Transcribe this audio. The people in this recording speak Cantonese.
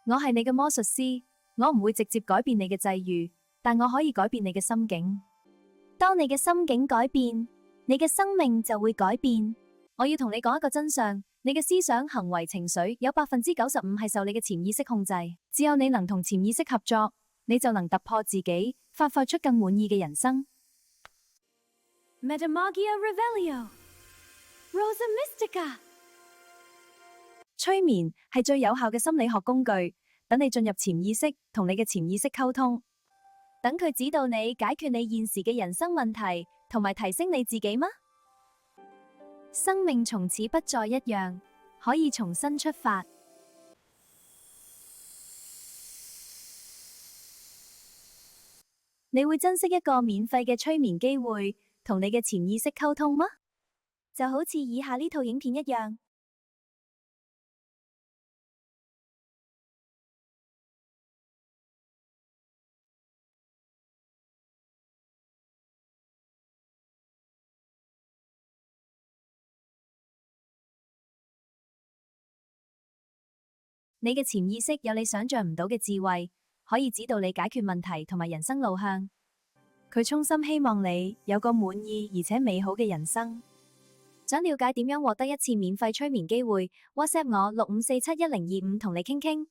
我係你嘅魔術師，我唔會直接改變你嘅際遇，但我可以改變你嘅心境。當你嘅心境改變，你嘅生命就會改變。我要同你講一個真相，你嘅思想、行為、情緒有95%係受你嘅潛意識控制。只有你能同潛意識合作，你就能突破自己，發揮出更滿意嘅人生。Metamagia Revelio Rosa Mystica。催眠係最有效嘅心理學工具，等你進入潛意識，同你嘅潛意識溝通，等佢指導你解決你現時嘅人生問題，同埋提升你自己嗎？生命從此不再一樣，可以重新出發。你會珍惜一個免費嘅催眠機會，同你嘅潛意識溝通嗎？就好似以下呢套影片一樣。你嘅潛意識有你想象唔到嘅智慧，可以指導你解決問題同埋人生路向。佢衷心希望你有個滿意而且美好嘅人生。想了解點樣獲得一次免費催眠機會，WhatsApp 我65471025同你傾傾。